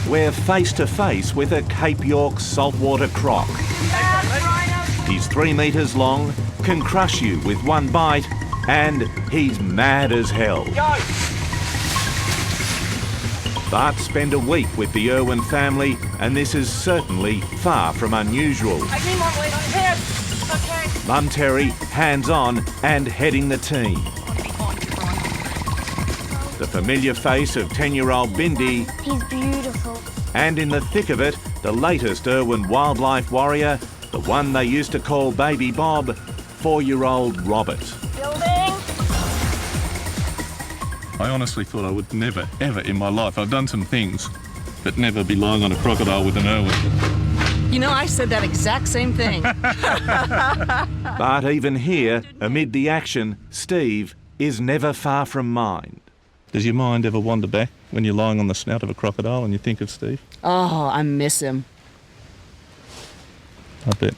We're face to face with a Cape York saltwater croc. He's 3 metres long, can crush you with one bite, and he's mad as hell. But spend a week with the Irwin family, and this is certainly far from unusual. Mum Terri, hands-on and heading the team. The familiar face of 10-year-old Bindi. He's beautiful. And in the thick of it, the latest Irwin wildlife warrior, the one they used to call Baby Bob, 4-year-old Robert. Building. I honestly thought I would never, ever in my life, I've done some things, but never be lying on a crocodile with an Irwin. You know, I said that exact same thing. But even here, amid the action, Steve is never far from mind. Does your mind ever wander back when you're lying on the snout of a crocodile and you think of Steve? Oh, I miss him. I bet.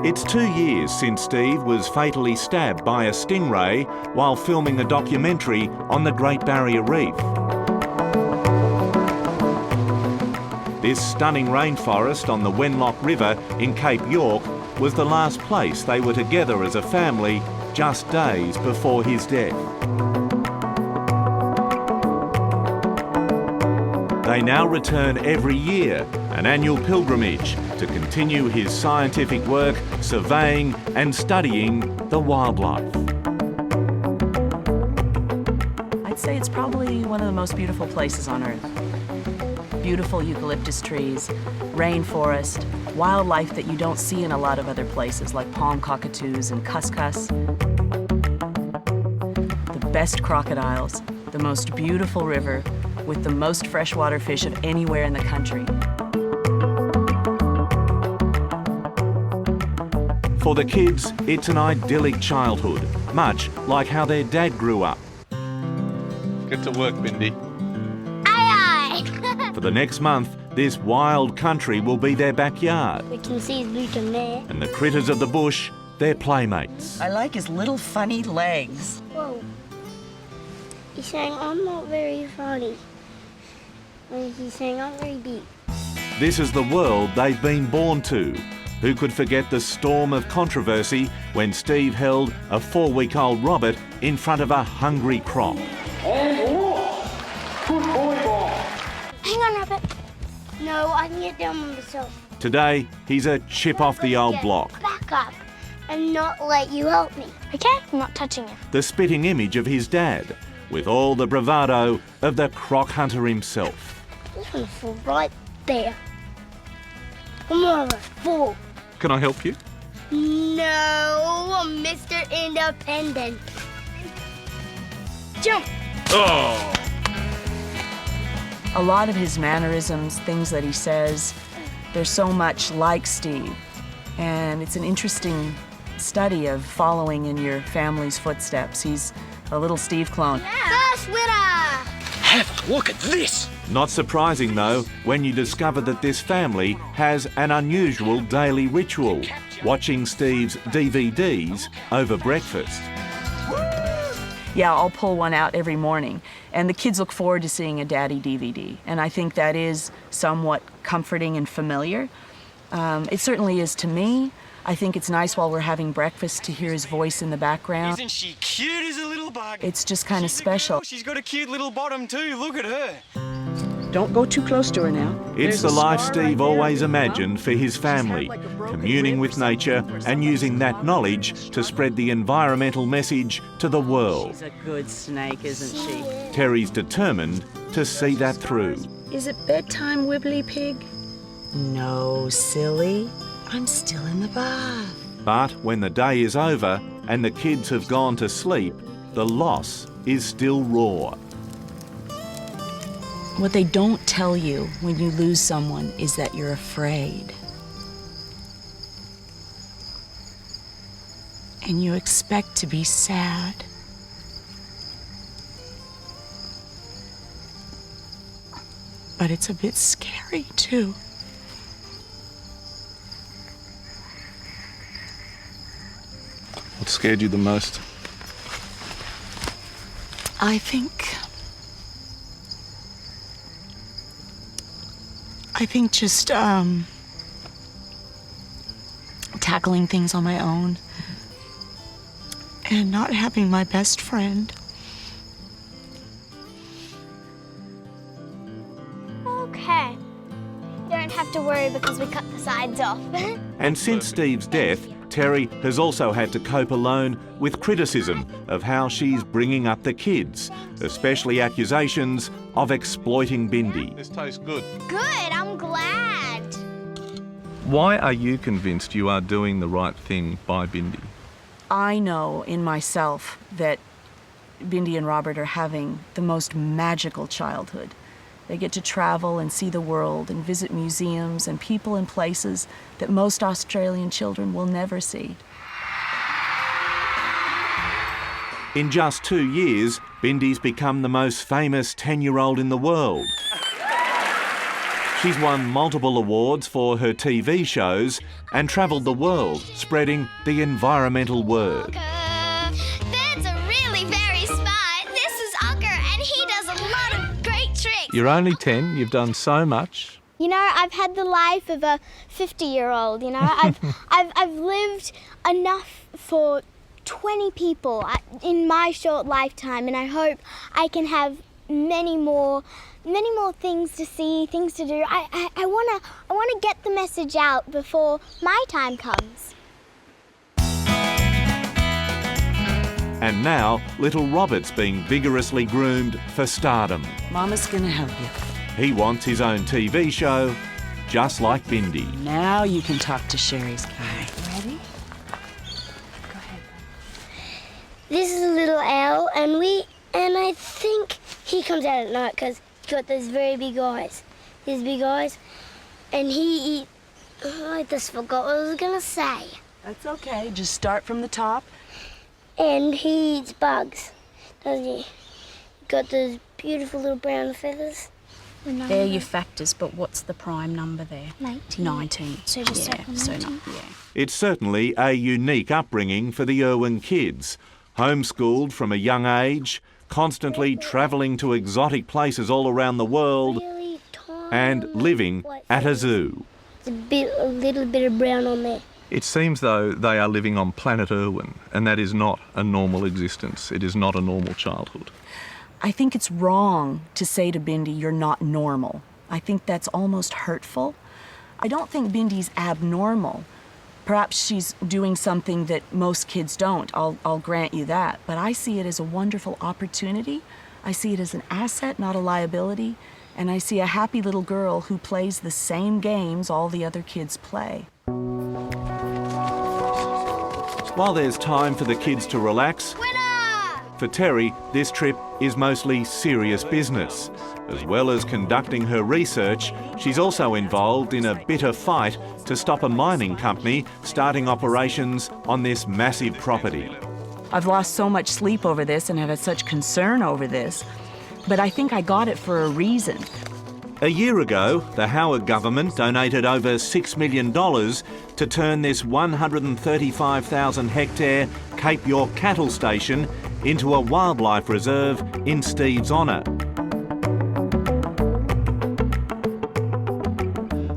It's 2 years since Steve was fatally stabbed by a stingray while filming a documentary on the Great Barrier Reef. This stunning rainforest on the Wenlock River in Cape York was the last place they were together as a family just days before his death. They now return every year, an annual pilgrimage, to continue his scientific work surveying and studying the wildlife. I'd say it's probably one of the most beautiful places on Earth. Beautiful eucalyptus trees, rainforest, wildlife that you don't see in a lot of other places, like palm cockatoos and cuscus. The best crocodiles, the most beautiful river, with the most freshwater fish of anywhere in the country. For the kids, it's an idyllic childhood, much like how their dad grew up. Get to work, Bindi. Aye, aye. For the next month, this wild country will be their backyard, We can see his boot in there. and the critters of the bush, their playmates. I like his little funny legs. Whoa. He's saying I'm not very funny. And he's saying I'm very deep. This is the world they've been born to. Who could forget the storm of controversy when Steve held a 4-week-old Robert in front of a hungry croc? Hang on, Robert. No, I can get down on myself. Today, he's a chip off the old block, Back up and not let you help me. Okay? I'm not touching him. the spitting image of his dad, with all the bravado of the croc hunter himself. This one's fall right there. Come on, Robert. Fall. Can I help you? No, Mr. Independent. Jump. Oh! A lot of his mannerisms, things that he says, they're so much like Steve. And it's an interesting study of following in your family's footsteps. He's a little Steve clone. First winner. Have a look at this! Not surprising, though, when you discover that this family has an unusual daily ritual, watching Steve's DVDs over breakfast. Yeah, I'll pull one out every morning. And the kids look forward to seeing a daddy DVD. And I think that is somewhat comforting and familiar. It certainly is to me. I think it's nice while we're having breakfast to hear his voice in the background. Isn't she cute as a little bug? It's just kind of special. She's got a cute little bottom too, look at her. Don't go too close to her now. It's the life Steve always imagined for his family, communing with nature and using that knowledge to spread the environmental message to the world. She's a good snake, isn't she? Terry's determined to see that through. Is it bedtime, Wibbly Pig? No, silly. I'm still in the bath. But when the day is over and the kids have gone to sleep, the loss is still raw. What they don't tell you when you lose someone is that you're afraid. And you expect to be sad. But it's a bit scary, too. What scared you the most? I think just tackling things on my own and not having my best friend. Okay. You don't have to worry because we cut the sides off. And since Steve's death, Terri has also had to cope alone with criticism of how she's bringing up the kids, especially accusations of exploiting Bindi. This tastes good. Good, I'm glad. Why are you convinced you are doing the right thing by Bindi? I know in myself that Bindi and Robert are having the most magical childhood. They get to travel and see the world and visit museums and people and places that most Australian children will never see. In just 2 years, Bindi's become the most famous 10-year-old in the world. She's won multiple awards for her TV shows and travelled the world, spreading the environmental word. That's a really very smart. This is Ucker, and he does a lot of great tricks. You're only 10, you've done so much. You know, I've had the life of a 50-year-old, you know. I've lived enough for 20 people in my short lifetime, and I hope I can have many more things to see, things to do. I wanna get the message out before my time comes. And now, little Robert's being vigorously groomed for stardom. Mama's gonna help you. He wants his own TV show, just like Bindi. Now you can talk to Sherry's guy. Ready? Go ahead. This is a little owl, and I think he comes out at night because he's got those very big eyes. These big eyes, and he eats. Oh, I just forgot what I was gonna say. That's okay. Just start from the top. And he eats bugs, doesn't he? Got those beautiful little brown feathers. They're your factors, but what's the prime number there? 19. So just yeah, circle so 19. yeah. It's certainly a unique upbringing for the Irwin kids. Homeschooled from a young age, constantly travelling to exotic places all around the world, Really tiny and living white at a feathers. zoo. A little bit of brown on there. It seems though they are living on planet Irwin, and that is not a normal existence. It is not a normal childhood. I think it's wrong to say to Bindi, you're not normal. I think that's almost hurtful. I don't think Bindi's abnormal. Perhaps she's doing something that most kids don't. I'll grant you that. But I see it as a wonderful opportunity. I see it as an asset, not a liability. And I see a happy little girl who plays the same games all the other kids play. While there's time for the kids to relax, for Terri, this trip is mostly serious business. As well as conducting her research, she's also involved in a bitter fight to stop a mining company starting operations on this massive property. I've lost so much sleep over this and have had such concern over this, but I think I got it for a reason. A year ago, the Howard government donated over $6 million to turn this 135,000 hectare Cape York cattle station into a wildlife reserve in Steve's honour.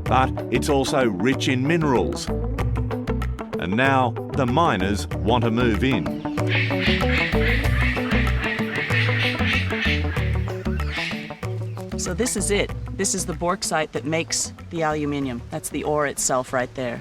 But it's also rich in minerals. And now the miners want to move in. So this is it. This is the bauxite that makes the aluminium. That's the ore itself right there.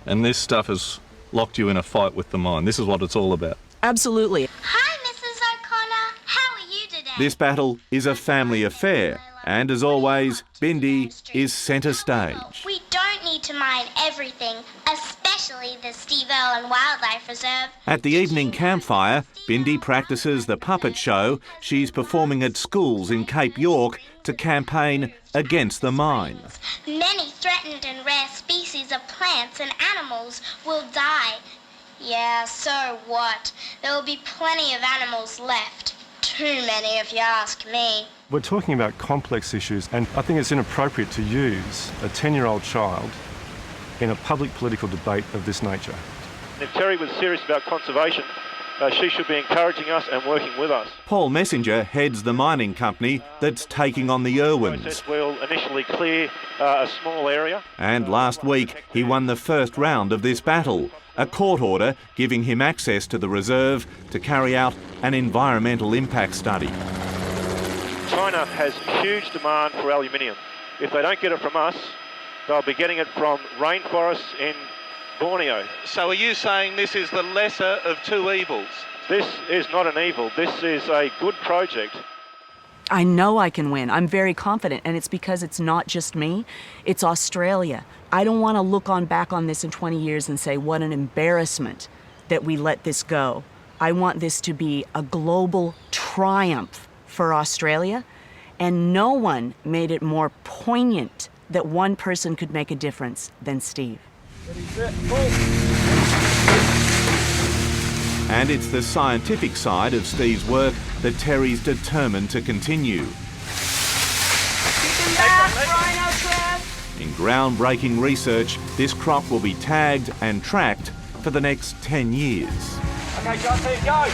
And this stuff has locked you in a fight with the mine. This is what it's all about. Absolutely. Hi, Mrs. O'Connor. How are you today? This battle is a family affair, and as always, Bindi is centre stage. We don't need to mine everything, especially the Steve Irwin Wildlife Reserve. At the evening campfire, Bindi practices the puppet show she's performing at schools in Cape York to campaign against the mines. Many threatened and rare species of plants and animals will die. Yeah, so what? There will be plenty of animals left. Too many, if you ask me. We're talking about complex issues, and I think it's inappropriate to use a 10-year-old child in a public political debate of this nature. If Terri was serious about conservation, she should be encouraging us and working with us. Paul Messenger heads the mining company that's taking on the Irwins. We'll initially clear a small area. And last week, he won the first round of this battle, a court order giving him access to the reserve to carry out an environmental impact study. China has huge demand for aluminium. If they don't get it from us, they'll be getting it from rainforests in Borneo. So are you saying this is the lesser of two evils? This is not an evil. This is a good project. I know I can win. I'm very confident, and it's because it's not just me, it's Australia. I don't want to look back on this in 20 years and say, what an embarrassment that we let this go. I want this to be a global triumph for Australia, and no one made it more poignant that one person could make a difference than Steve. And it's the scientific side of Steve's work that Terri's determined to continue. In groundbreaking research, this crop will be tagged and tracked for the next 10 years. Okay, John, go!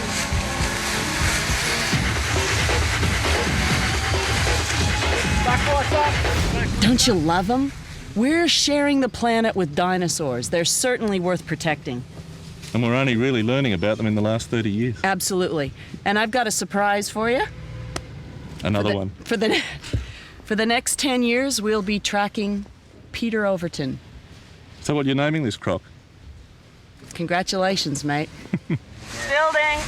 Don't you love them? We're sharing the planet with dinosaurs. They're certainly worth protecting. And we're only really learning about them in the last 30 years. Absolutely. And I've got a surprise for you. Another one. For the next 10 years, we'll be tracking Peter Overton. So what, you're naming this crop? Congratulations, mate. Building.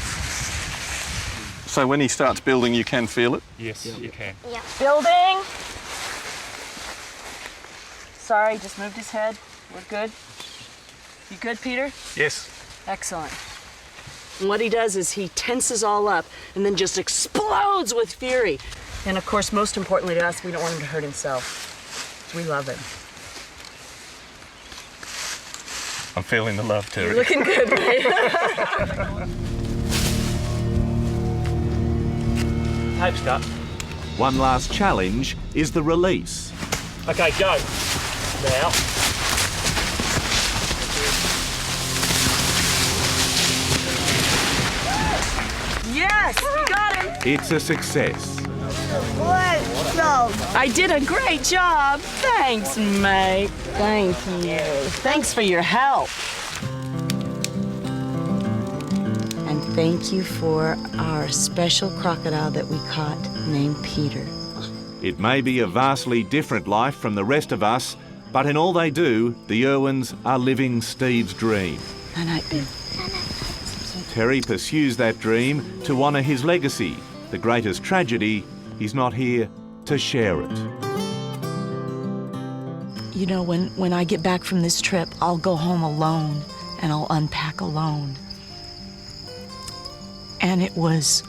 So when he starts building, you can feel it? Yes, you can. Yeah. Building. Sorry, just moved his head. We're good. You good, Peter? Yes. Excellent. And what he does is he tenses all up and then just explodes with fury. And of course, most importantly to us, we don't want him to hurt himself. We love him. I'm feeling the love, Terri. You're looking good, mate. Tape's cut. One last challenge is the release. Okay, go. Now. Yes, you got him. It's a success. I did a great job. Thanks, mate. Thank you. Thanks for your help. And thank you for our special crocodile that we caught named Peter. It may be a vastly different life from the rest of us, but in all they do, the Irwins are living Steve's dream. And Terri pursues that dream to honour his legacy. The greatest tragedy, he's not here to share it. You know, when I get back from this trip, I'll go home alone and I'll unpack alone. And it was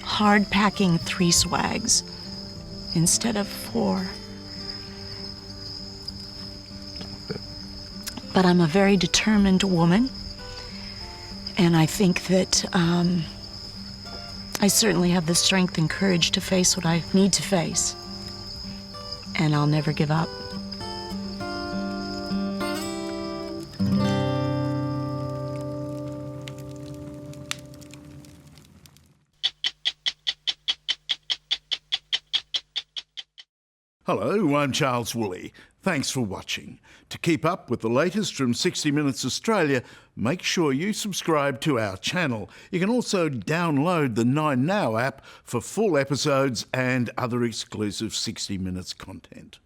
hard packing 3 swags instead of 4. But I'm a very determined woman, and I think that I certainly have the strength and courage to face what I need to face, and I'll never give up. Hello, I'm Charles Wooley. Thanks for watching. To keep up with the latest from 60 Minutes Australia, make sure you subscribe to our channel. You can also download the 9Now app for full episodes and other exclusive 60 Minutes content.